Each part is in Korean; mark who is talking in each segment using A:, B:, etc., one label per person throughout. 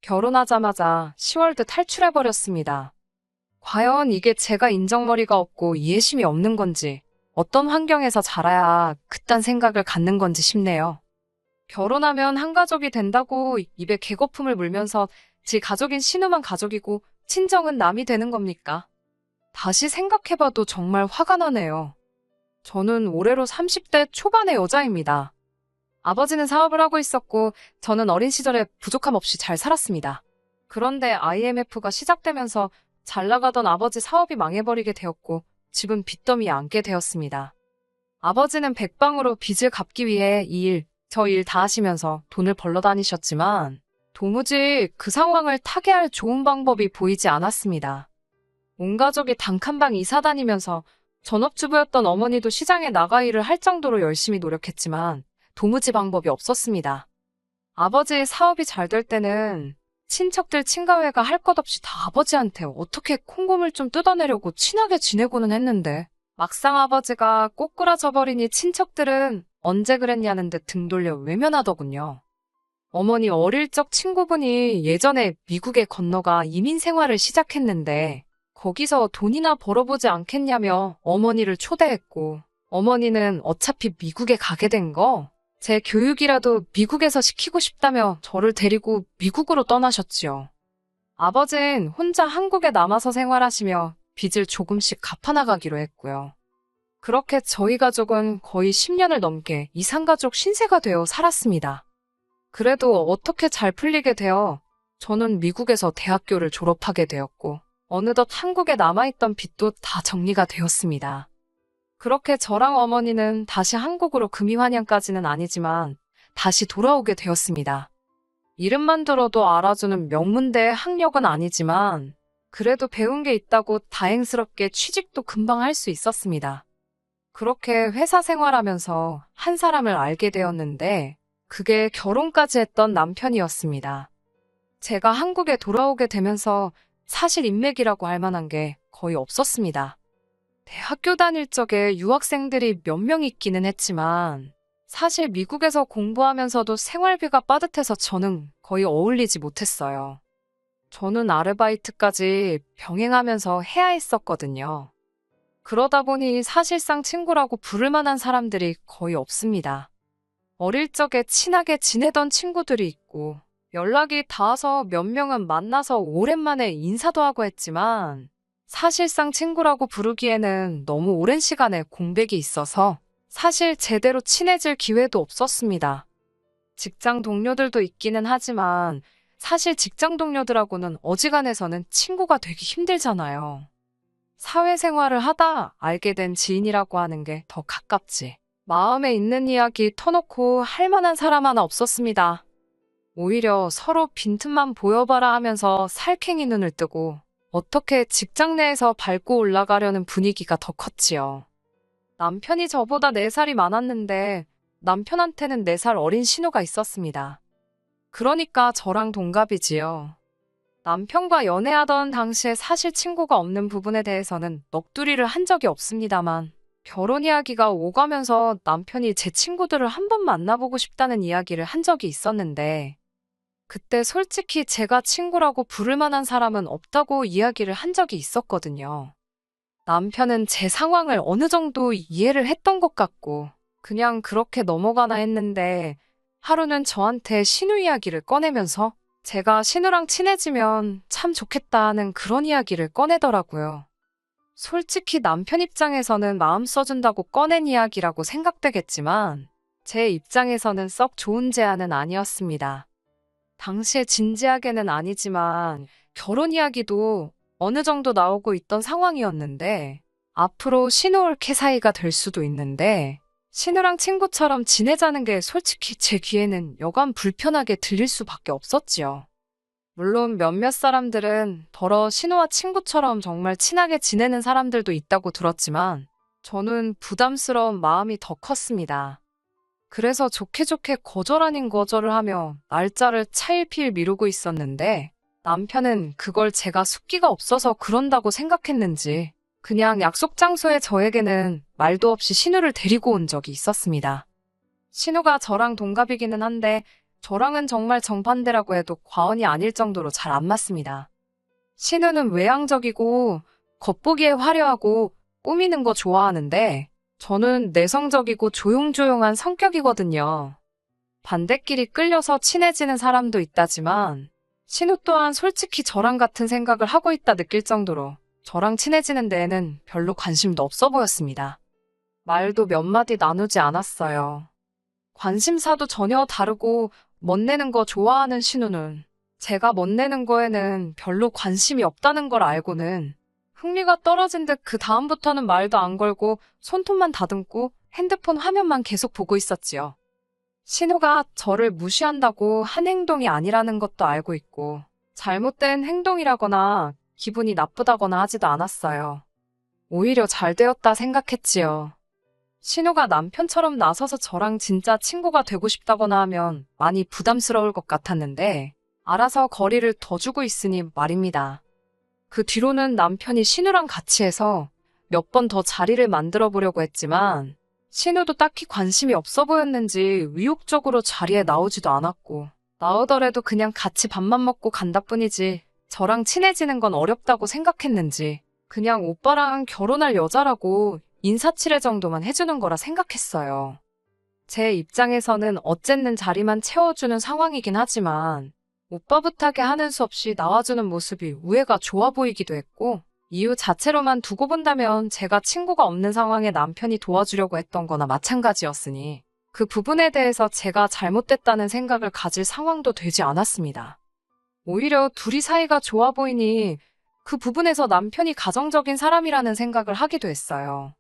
A: 결혼하자마자 10월드 탈출해버렸습니다. 과연 이게 제가 인정머리가 없고 이해심이 없는 건지, 어떤 환경에서 자라야 그딴 생각을 갖는 건지 싶네요. 결혼하면 한 가족이 된다고 입에 개거품을 물면서 지 가족인 신우만 가족이고 친정은 남이 되는 겁니까? 다시 생각해봐도 정말 화가 나네요. 저는 올해로 30대 초반의 여자입니다. 아버지는 사업을 하고 있었고 저는 어린 시절에 부족함 없이 잘 살았습니다. 그런데 IMF가 시작되면서 잘 나가던 아버지 사업이 망해버리게 되었고 집은 빚더미에 앉게 되었습니다. 아버지는 백방으로 빚을 갚기 위해 이 일, 저 일 다 하시면서 돈을 벌러 다니셨지만 도무지 그 상황을 타개할 좋은 방법이 보이지 않았습니다. 온 가족이 단칸방 이사 다니면서 전업주부였던 어머니도 시장에 나가 일을 할 정도로 열심히 노력했지만 도무지 방법이 없었습니다. 아버지의 사업이 잘 될 때는 친척들 친가회가 할 것 없이 다 아버지한테 어떻게 콩고물 좀 뜯어내려고 친하게 지내고는 했는데 막상 아버지가 꼬꾸라져 버리니 친척들은 언제 그랬냐는 듯 등 돌려 외면하더군요. 어머니 어릴 적 친구분이 예전에 미국에 건너가 이민 생활을 시작했는데 거기서 돈이나 벌어보지 않겠냐며 어머니를 초대했고 어머니는 어차피 미국에 가게 된 거 제 교육이라도 미국에서 시키고 싶다며 저를 데리고 미국으로 떠나셨지요. 아버지는 혼자 한국에 남아서 생활하시며 빚을 조금씩 갚아나가기로 했고요. 그렇게 저희 가족은 거의 10년을 넘게 이산가족 신세가 되어 살았습니다. 그래도 어떻게 잘 풀리게 되어 저는 미국에서 대학교를 졸업하게 되었고 어느덧 한국에 남아있던 빚도 다 정리가 되었습니다. 그렇게 저랑 어머니는 다시 한국으로 금이환영까지는 아니지만 다시 돌아오게 되었습니다. 이름만 들어도 알아주는 명문대 학력은 아니지만 그래도 배운 게 있다고 다행스럽게 취직도 금방 할 수 있었습니다. 그렇게 회사 생활하면서 한 사람을 알게 되었는데 그게 결혼까지 했던 남편이었습니다. 제가 한국에 돌아오게 되면서 사실 인맥이라고 할 만한 게 거의 없었습니다. 대학교 다닐 적에 유학생들이 몇 명 있기는 했지만 사실 미국에서 공부하면서도 생활비가 빠듯해서 저는 거의 어울리지 못했어요. 저는 아르바이트까지 병행하면서 해야 했었거든요. 그러다 보니 사실상 친구라고 부를 만한 사람들이 거의 없습니다. 어릴 적에 친하게 지내던 친구들이 있고 연락이 닿아서 몇 명은 만나서 오랜만에 인사도 하고 했지만 사실상 친구라고 부르기에는 너무 오랜 시간에 공백이 있어서 사실 제대로 친해질 기회도 없었습니다. 직장 동료들도 있기는 하지만 사실 직장 동료들하고는 어지간해서는 친구가 되기 힘들잖아요. 사회생활을 하다 알게 된 지인이라고 하는 게 더 가깝지. 마음에 있는 이야기 터놓고 할 만한 사람 하나 없었습니다. 오히려 서로 빈틈만 보여봐라 하면서 살쾡이 눈을 뜨고 어떻게 직장 내에서 밟고 올라가려는 분위기가 더 컸지요. 남편이 저보다 4살이 많았는데 남편한테는 4살 어린 신우가 있었습니다. 그러니까 저랑 동갑이지요. 남편과 연애하던 당시에 사실 친구가 없는 부분에 대해서는 넋두리를 한 적이 없습니다만 결혼 이야기가 오가면서 남편이 제 친구들을 한번 만나보고 싶다는 이야기를 한 적이 있었는데 그때 솔직히 제가 친구라고 부를 만한 사람은 없다고 이야기를 한 적이 있었거든요. 남편은 제 상황을 어느 정도 이해를 했던 것 같고 그냥 그렇게 넘어가나 했는데 하루는 저한테 신우 이야기를 꺼내면서 제가 신우랑 친해지면 참 좋겠다 하는 그런 이야기를 꺼내더라고요. 솔직히 남편 입장에서는 마음 써준다고 꺼낸 이야기라고 생각되겠지만 제 입장에서는 썩 좋은 제안은 아니었습니다. 당시에 진지하게는 아니지만 결혼 이야기도 어느 정도 나오고 있던 상황이었는데 앞으로 신우올케 사이가 될 수도 있는데 신우랑 친구처럼 지내자는 게 솔직히 제 귀에는 여간 불편하게 들릴 수밖에 없었지요. 물론 몇몇 사람들은 더러 신우와 친구처럼 정말 친하게 지내는 사람들도 있다고 들었지만 저는 부담스러운 마음이 더 컸습니다. 그래서 좋게 좋게 거절 아닌 거절을 하며 날짜를 차일피일 미루고 있었는데 남편은 그걸 제가 숫기가 없어서 그런다고 생각했는지 그냥 약속 장소에 저에게는 말도 없이 신우를 데리고 온 적이 있었습니다. 신우가 저랑 동갑이기는 한데 저랑은 정말 정반대라고 해도 과언이 아닐 정도로 잘 안 맞습니다. 신우는 외향적이고 겉보기에 화려하고 꾸미는 거 좋아하는데 저는 내성적이고 조용조용한 성격이거든요. 반대끼리 끌려서 친해지는 사람도 있다지만 신우 또한 솔직히 저랑 같은 생각을 하고 있다 느낄 정도로 저랑 친해지는 데에는 별로 관심도 없어 보였습니다. 말도 몇 마디 나누지 않았어요. 관심사도 전혀 다르고 멋내는 거 좋아하는 신우는 제가 멋내는 거에는 별로 관심이 없다는 걸 알고는 흥미가 떨어진 듯 그 다음부터는 말도 안 걸고 손톱만 다듬고 핸드폰 화면만 계속 보고 있었지요. 신우가 저를 무시한다고 한 행동이 아니라는 것도 알고 있고 잘못된 행동이라거나 기분이 나쁘다거나 하지도 않았어요. 오히려 잘 되었다 생각했지요. 신우가 남편처럼 나서서 저랑 진짜 친구가 되고 싶다거나 하면 많이 부담스러울 것 같았는데 알아서 거리를 더 주고 있으니 말입니다. 그 뒤로는 남편이 신우랑 같이 해서 몇 번 더 자리를 만들어 보려고 했지만 신우도 딱히 관심이 없어 보였는지 의욕적으로 자리에 나오지도 않았고 나오더라도 그냥 같이 밥만 먹고 간다 뿐이지 저랑 친해지는 건 어렵다고 생각했는지 그냥 오빠랑 결혼할 여자라고 인사치레 정도만 해주는 거라 생각했어요. 제 입장에서는 어쨌든 자리만 채워주는 상황이긴 하지만 오빠 부탁에 하는 수 없이 나와주는 모습이 우애가 좋아 보이기도 했고 이유 자체로만 두고 본다면 제가 친구가 없는 상황에 남편이 도와주려고 했던 거나 마찬가지였으니 그 부분에 대해서 제가 잘못됐다는 생각을 가질 상황도 되지 않았습니다. 오히려 둘이 사이가 좋아 보이니 그 부분에서 남편이 가정적인 사람이라는 생각을 하기도 했어요.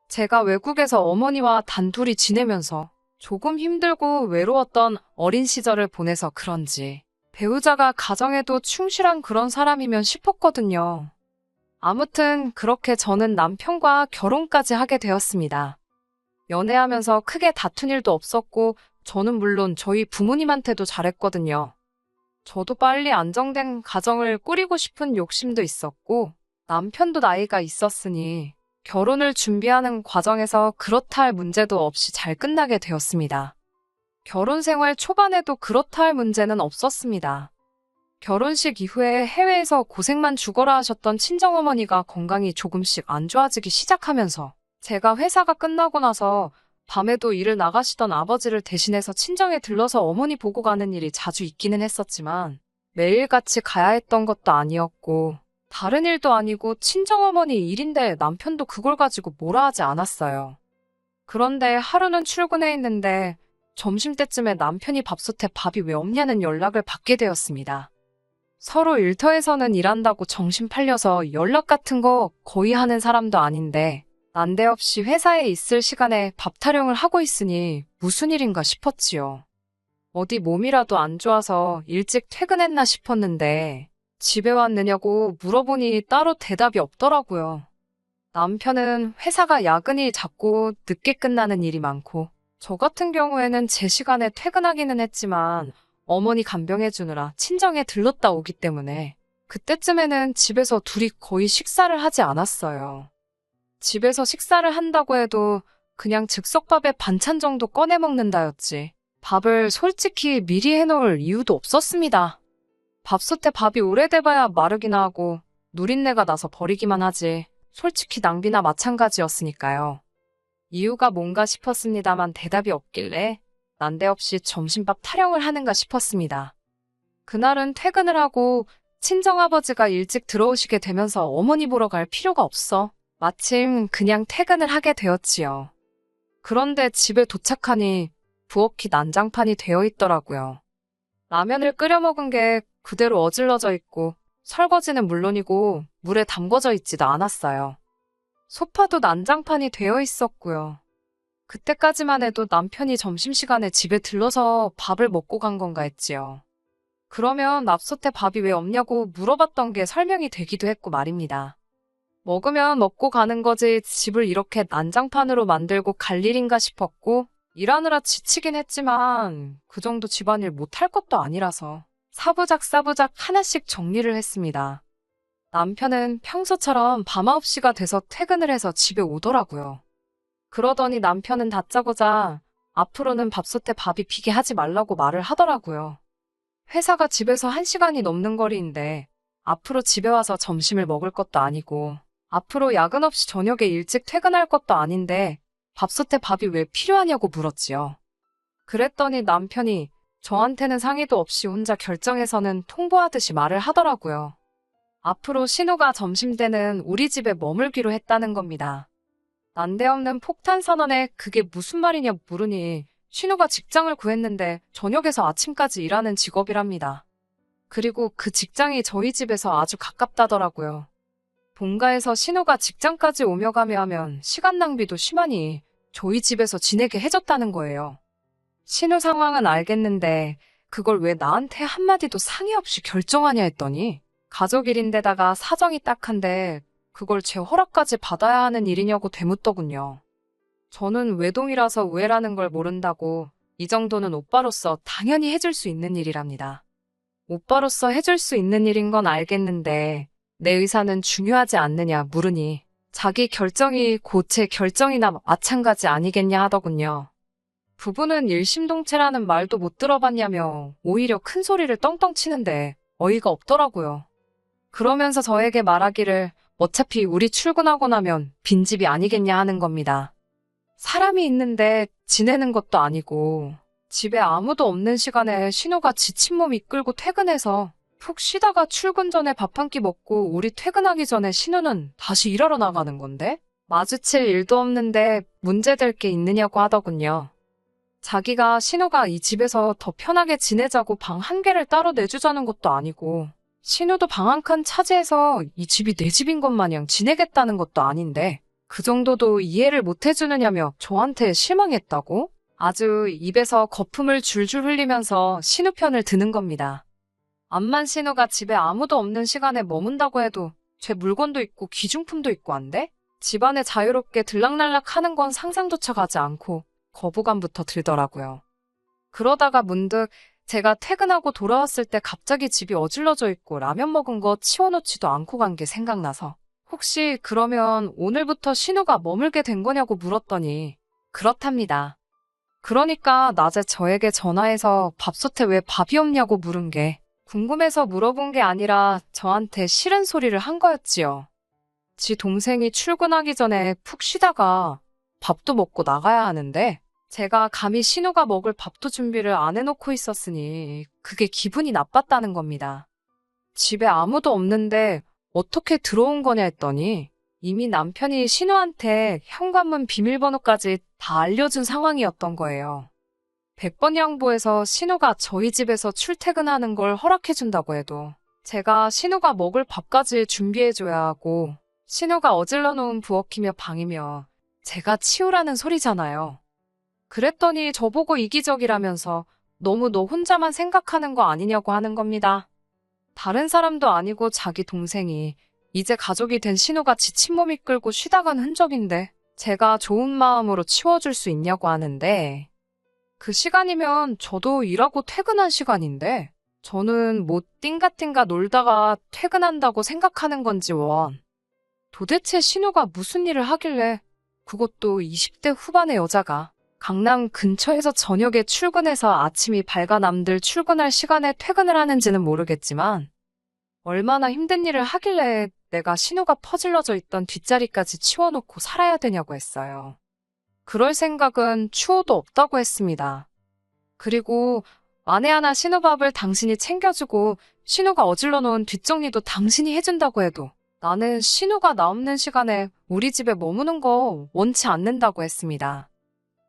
A: 제가 외국에서 어머니와 단둘이 지내면서 조금 힘들고 외로웠던 어린 시절을 보내서 그런지 배우자가 가정에도 충실한 그런 사람이면 싶었거든요. 아무튼 그렇게 저는 남편과 결혼까지 하게 되었습니다. 연애하면서 크게 다툰 일도 없었고 저는 물론 저희 부모님한테도 잘했거든요. 저도 빨리 안정된 가정을 꾸리고 싶은 욕심도 있었고 남편도 나이가 있었으니 결혼을 준비하는 과정에서 그렇다 할 문제도 없이 잘 끝나게 되었습니다. 결혼 생활 초반에도 그렇다 할 문제는 없었습니다. 결혼식 이후에 해외에서 고생만 죽어라 하셨던 친정어머니가 건강이 조금씩 안 좋아지기 시작하면서 제가 회사가 끝나고 나서 밤에도 일을 나가시던 아버지를 대신해서 친정에 들러서 어머니 보고 가는 일이 자주 있기는 했었지만 매일같이 가야 했던 것도 아니었고 다른 일도 아니고 친정어머니 일인데 남편도 그걸 가지고 뭐라 하지 않았어요. 그런데 하루는 출근해 있는데 점심때쯤에 남편이 밥솥에 밥이 왜 없냐는 연락을 받게 되었습니다. 서로 일터에서는 일한다고 정신 팔려서 연락 같은 거 거의 하는 사람도 아닌데 난데없이 회사에 있을 시간에 밥 타령을 하고 있으니 무슨 일인가 싶었지요. 어디 몸이라도 안 좋아서 일찍 퇴근했나 싶었는데 집에 왔느냐고 물어보니 따로 대답이 없더라고요. 남편은 회사가 야근이 잦고 늦게 끝나는 일이 많고 저 같은 경우에는 제 시간에 퇴근하기는 했지만 어머니 간병해주느라 친정에 들렀다 오기 때문에 그때쯤에는 집에서 둘이 거의 식사를 하지 않았어요. 집에서 식사를 한다고 해도 그냥 즉석밥에 반찬 정도 꺼내 먹는다였지 밥을 솔직히 미리 해놓을 이유도 없었습니다. 밥솥에 밥이 오래돼봐야 마르기나 하고 누린내가 나서 버리기만 하지 솔직히 낭비나 마찬가지였으니까요. 이유가 뭔가 싶었습니다만 대답이 없길래 난데없이 점심밥 타령을 하는가 싶었습니다. 그날은 퇴근을 하고 친정아버지가 일찍 들어오시게 되면서 어머니 보러 갈 필요가 없어 마침 그냥 퇴근을 하게 되었지요. 그런데 집에 도착하니 부엌이 난장판이 되어 있더라고요. 라면을 끓여 먹은 게 그대로 어질러져 있고 설거지는 물론이고 물에 담궈져 있지도 않았어요. 소파도 난장판이 되어 있었고요. 그때까지만 해도 남편이 점심시간에 집에 들러서 밥을 먹고 간 건가 했지요. 그러면 밥솥에 밥이 왜 없냐고 물어봤던 게 설명이 되기도 했고 말입니다. 먹으면 먹고 가는 거지 집을 이렇게 난장판으로 만들고 갈 일인가 싶었고 일하느라 지치긴 했지만 그 정도 집안일 못할 것도 아니라서 사부작 하나씩 정리를 했습니다. 남편은 평소처럼 밤 9시가 돼서 퇴근을 해서 집에 오더라고요. 그러더니 남편은 다짜고짜 앞으로는 밥솥에 밥이 비게 하지 말라고 말을 하더라고요. 회사가 집에서 1시간이 넘는 거리인데 앞으로 집에 와서 점심을 먹을 것도 아니고 앞으로 야근 없이 저녁에 일찍 퇴근할 것도 아닌데 밥솥에 밥이 왜 필요하냐고 물었지요. 그랬더니 남편이 저한테는 상의도 없이 혼자 결정해서는 통보하듯이 말을 하더라고요. 앞으로 신우가 점심때는 우리 집에 머물기로 했다는 겁니다. 난데없는 폭탄 선언에 그게 무슨 말이냐 물으니 신우가 직장을 구했는데 저녁에서 아침까지 일하는 직업이랍니다. 그리고 그 직장이 저희 집에서 아주 가깝다더라고요. 본가에서 신우가 직장까지 오며 가며 하면 시간 낭비도 심하니 저희 집에서 지내게 해줬다는 거예요. 신우 상황은 알겠는데 그걸 왜 나한테 한마디도 상의 없이 결정하냐 했더니 가족 일인데다가 사정이 딱한데 그걸 제 허락까지 받아야 하는 일이냐고 되묻더군요. 저는 외동이라서 우애라는 걸 모른다고 이 정도는 오빠로서 당연히 해줄 수 있는 일이랍니다. 오빠로서 해줄 수 있는 일인 건 알겠는데 내 의사는 중요하지 않느냐 물으니 자기 결정이 곧 제 결정이나 마찬가지 아니겠냐 하더군요. 부부는 일심동체라는 말도 못 들어봤냐며 오히려 큰 소리를 떵떵 치는데 어이가 없더라고요. 그러면서 저에게 말하기를 어차피 우리 출근하고 나면 빈집이 아니겠냐 하는 겁니다. 사람이 있는데 지내는 것도 아니고 집에 아무도 없는 시간에 신우가 지친 몸 이끌고 퇴근해서 푹 쉬다가 출근 전에 밥 한 끼 먹고 우리 퇴근하기 전에 신우는 다시 일하러 나가는 건데 마주칠 일도 없는데 문제될 게 있느냐고 하더군요. 자기가 신우가 이 집에서 더 편하게 지내자고 방 한 개를 따로 내주자는 것도 아니고 신우도 방 한 칸 차지해서 이 집이 내 집인 것 마냥 지내겠다는 것도 아닌데 그 정도도 이해를 못 해주느냐며 저한테 실망했다고? 아주 입에서 거품을 줄줄 흘리면서 신우 편을 드는 겁니다. 암만 신우가 집에 아무도 없는 시간에 머문다고 해도 제 물건도 있고 귀중품도 있고 한데 집안에 자유롭게 들락날락 하는 건 상상조차 가지 않고 거부감부터 들더라고요. 그러다가 문득 제가 퇴근하고 돌아왔을 때 갑자기 집이 어질러져 있고 라면 먹은 거 치워놓지도 않고 간 게 생각나서 혹시 그러면 오늘부터 신우가 머물게 된 거냐고 물었더니 그렇답니다. 그러니까 낮에 저에게 전화해서 밥솥에 왜 밥이 없냐고 물은 게 궁금해서 물어본 게 아니라 저한테 싫은 소리를 한 거였지요. 지 동생이 출근하기 전에 푹 쉬다가 밥도 먹고 나가야 하는데 제가 감히 신우가 먹을 밥도 준비를 안 해놓고 있었으니 그게 기분이 나빴다는 겁니다. 집에 아무도 없는데 어떻게 들어온 거냐 했더니 이미 남편이 신우한테 현관문 비밀번호까지 다 알려준 상황이었던 거예요. 100번 양보해서 신우가 저희 집에서 출퇴근하는 걸 허락해준다고 해도 제가 신우가 먹을 밥까지 준비해줘야 하고 신우가 어질러 놓은 부엌이며 방이며 제가 치우라는 소리잖아요. 그랬더니 저보고 이기적이라면서 너무 너 혼자만 생각하는 거 아니냐고 하는 겁니다. 다른 사람도 아니고 자기 동생이 이제 가족이 된 신우가 지친 몸 이끌고 쉬다 간 흔적인데 제가 좋은 마음으로 치워줄 수 있냐고 하는데 그 시간이면 저도 일하고 퇴근한 시간인데 저는 뭐 띵가띵가 놀다가 퇴근한다고 생각하는 건지 원. 도대체 신우가 무슨 일을 하길래 그것도 20대 후반의 여자가 강남 근처에서 저녁에 출근해서 아침이 밝아 남들 출근할 시간에 퇴근을 하는지는 모르겠지만 얼마나 힘든 일을 하길래 내가 신우가 퍼질러져 있던 뒷자리까지 치워놓고 살아야 되냐고 했어요. 그럴 생각은 추호도 없다고 했습니다. 그리고 만에 하나 신우 밥을 당신이 챙겨주고 신우가 어질러 놓은 뒷정리도 당신이 해준다고 해도 나는 신우가 나 없는 시간에 우리 집에 머무는 거 원치 않는다고 했습니다.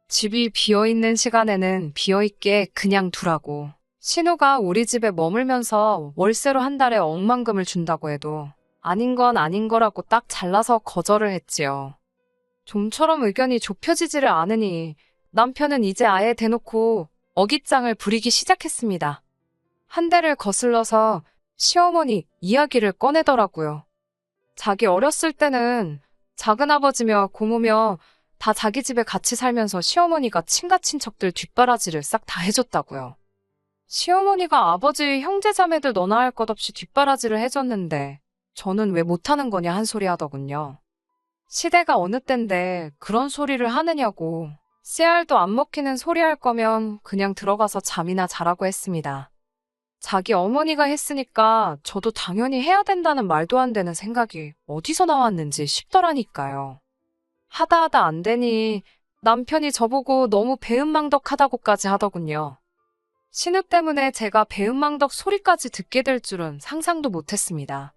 A: 집이 비어있는 시간에는 비어있게 그냥 두라고. 신우가 우리 집에 머물면서 월세로 한 달에 억만금을 준다고 해도 아닌 건 아닌 거라고 딱 잘라서 거절을 했지요. 좀처럼 의견이 좁혀지지를 않으니 남편은 이제 아예 대놓고 어깃장을 부리기 시작했습니다. 한 대를 거슬러서 시어머니 이야기를 꺼내더라고요. 자기 어렸을 때는 작은아버지며 고모며 다 자기 집에 같이 살면서 시어머니가 친가 친척들 뒷바라지를 싹 다 해줬다고요. 시어머니가 아버지 형제자매들 너나 할 것 없이 뒷바라지를 해줬는데 저는 왜 못하는 거냐 한 소리 하더군요. 시대가 어느 땐데 그런 소리를 하느냐고. 씨알도 안 먹히는 소리 할 거면 그냥 들어가서 잠이나 자라고 했습니다. 자기 어머니가 했으니까 저도 당연히 해야 된다는 말도 안 되는 생각이 어디서 나왔는지 싶더라니까요. 하다 하다 안 되니 남편이 저보고 너무 배은망덕하다고까지 하더군요. 신우 때문에 제가 배은망덕 소리까지 듣게 될 줄은 상상도 못했습니다.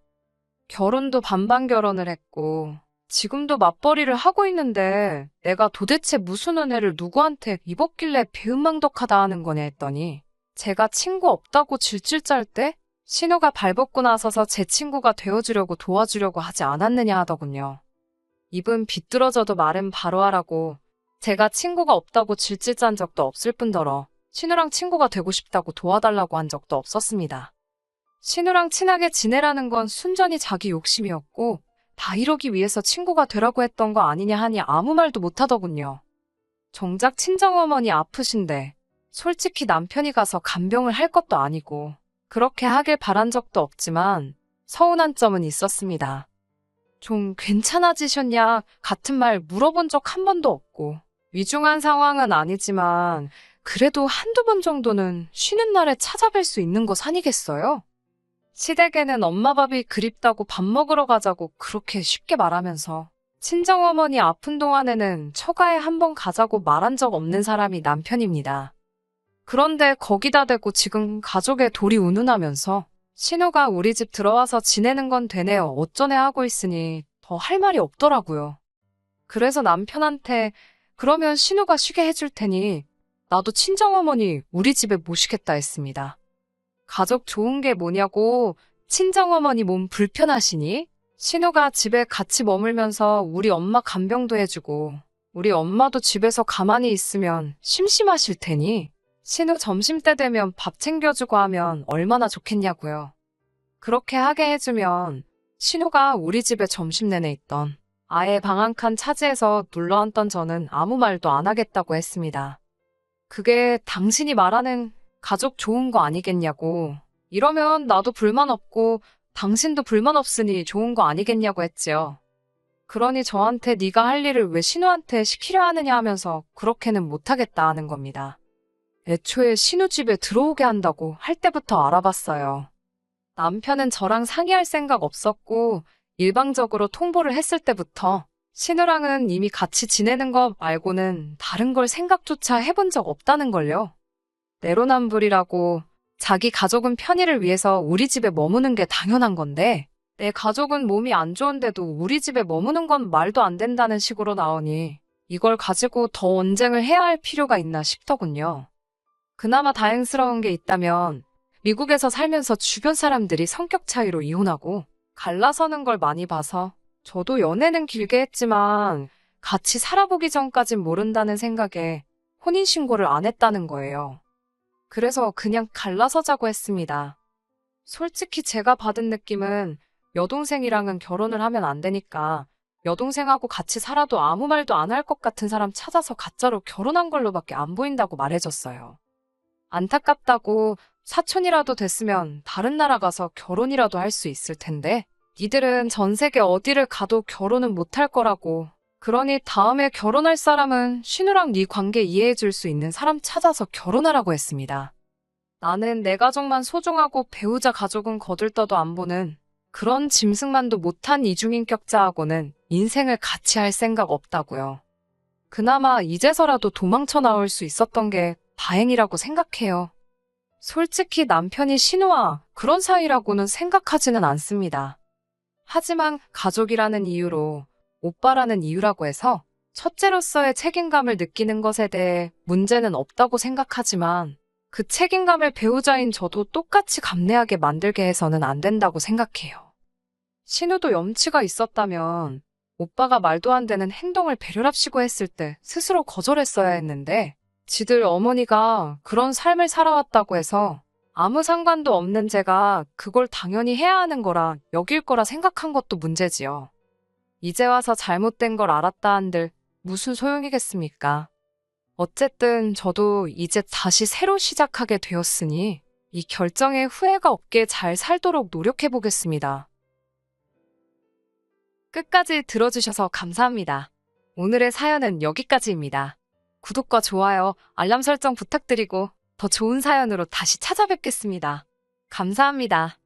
A: 결혼도 반반 결혼을 했고 지금도 맞벌이를 하고 있는데 내가 도대체 무슨 은혜를 누구한테 입었길래 배은망덕하다 하는 거냐 했더니 제가 친구 없다고 질질 짤 때 신우가 발벗고 나서서 제 친구가 되어주려고 도와주려고 하지 않았느냐 하더군요. 입은 비뚤어져도 말은 바로 하라고 제가 친구가 없다고 질질 짠 적도 없을 뿐더러 신우랑 친구가 되고 싶다고 도와달라고 한 적도 없었습니다. 신우랑 친하게 지내라는 건 순전히 자기 욕심이었고 다 이러기 위해서 친구가 되라고 했던 거 아니냐 하니 아무 말도 못하더군요. 정작 친정어머니 아프신데 솔직히 남편이 가서 간병을 할 것도 아니고 그렇게 하길 바란 적도 없지만 서운한 점은 있었습니다. 좀 괜찮아지셨냐 같은 말 물어본 적 한 번도 없고 위중한 상황은 아니지만 그래도 한두 번 정도는 쉬는 날에 찾아뵐 수 있는 것 아니겠어요? 시댁에는 엄마 밥이 그립다고 밥 먹으러 가자고 그렇게 쉽게 말하면서 친정어머니 아픈 동안에는 처가에 한 번 가자고 말한 적 없는 사람이 남편입니다. 그런데 거기다 대고 지금 가족의 돌이 운운하면서 신우가 우리 집 들어와서 지내는 건 되네요 어쩌네 하고 있으니 더 할 말이 없더라고요. 그래서 남편한테 그러면 신우가 쉬게 해줄 테니 나도 친정어머니 우리 집에 모시겠다 했습니다. 가족 좋은 게 뭐냐고 친정어머니 몸 불편하시니? 신우가 집에 같이 머물면서 우리 엄마 간병도 해주고 우리 엄마도 집에서 가만히 있으면 심심하실 테니 신우 점심때 되면 밥 챙겨주고 하면 얼마나 좋겠냐고요. 그렇게 하게 해주면 신우가 우리 집에 점심 내내 있던 아예 방 한 칸 차지해서 눌러앉던 저는 아무 말도 안 하겠다고 했습니다. 그게 당신이 말하는 가족 좋은 거 아니겠냐고. 이러면 나도 불만 없고 당신도 불만 없으니 좋은 거 아니겠냐고 했지요. 그러니 저한테 네가 할 일을 왜 신우한테 시키려 하느냐 하면서 그렇게는 못하겠다 하는 겁니다. 애초에 신우 집에 들어오게 한다고 할 때부터 알아봤어요. 남편은 저랑 상의할 생각 없었고 일방적으로 통보를 했을 때부터 신우랑은 이미 같이 지내는 거 말고는 다른 걸 생각조차 해본 적 없다는 걸요. 내로남불이라고 자기 가족은 편의를 위해서 우리 집에 머무는 게 당연한 건데 내 가족은 몸이 안 좋은데도 우리 집에 머무는 건 말도 안 된다는 식으로 나오니 이걸 가지고 더 언쟁을 해야 할 필요가 있나 싶더군요. 그나마 다행스러운 게 있다면 미국에서 살면서 주변 사람들이 성격 차이로 이혼하고 갈라서는 걸 많이 봐서 저도 연애는 길게 했지만 같이 살아보기 전까진 모른다는 생각에 혼인신고를 안 했다는 거예요. 그래서 그냥 갈라서자고 했습니다. 솔직히 제가 받은 느낌은 여동생이랑은 결혼을 하면 안 되니까 여동생하고 같이 살아도 아무 말도 안 할 것 같은 사람 찾아서 가짜로 결혼한 걸로밖에 안 보인다고 말해줬어요. 안타깝다고 사촌이라도 됐으면 다른 나라 가서 결혼이라도 할 수 있을 텐데 니들은 전 세계 어디를 가도 결혼은 못할 거라고. 그러니 다음에 결혼할 사람은 신우랑 네 관계 이해해줄 수 있는 사람 찾아서 결혼하라고 했습니다. 나는 내 가족만 소중하고 배우자 가족은 거들떠도 안 보는 그런 짐승만도 못한 이중인격자하고는 인생을 같이 할 생각 없다고요. 그나마 이제서라도 도망쳐 나올 수 있었던 게 다행이라고 생각해요. 솔직히 남편이 신우와 그런 사이라고는 생각하지는 않습니다. 하지만 가족이라는 이유로 오빠라는 이유라고 해서 첫째로서의 책임감을 느끼는 것에 대해 문제는 없다고 생각하지만 그 책임감을 배우자인 저도 똑같이 감내하게 만들게 해서는 안 된다고 생각해요. 신우도 염치가 있었다면 오빠가 말도 안 되는 행동을 배려랍시고 했을 때 스스로 거절했어야 했는데 지들 어머니가 그런 삶을 살아왔다고 해서 아무 상관도 없는 제가 그걸 당연히 해야 하는 거라 여길 거라 생각한 것도 문제지요. 이제 와서 잘못된 걸 알았다 한들 무슨 소용이겠습니까? 어쨌든 저도 이제 다시 새로 시작하게 되었으니 이 결정에 후회가 없게 잘 살도록 노력해 보겠습니다. 끝까지 들어주셔서 감사합니다. 오늘의 사연은 여기까지입니다. 구독과 좋아요, 알람 설정 부탁드리고 더 좋은 사연으로 다시 찾아뵙겠습니다. 감사합니다.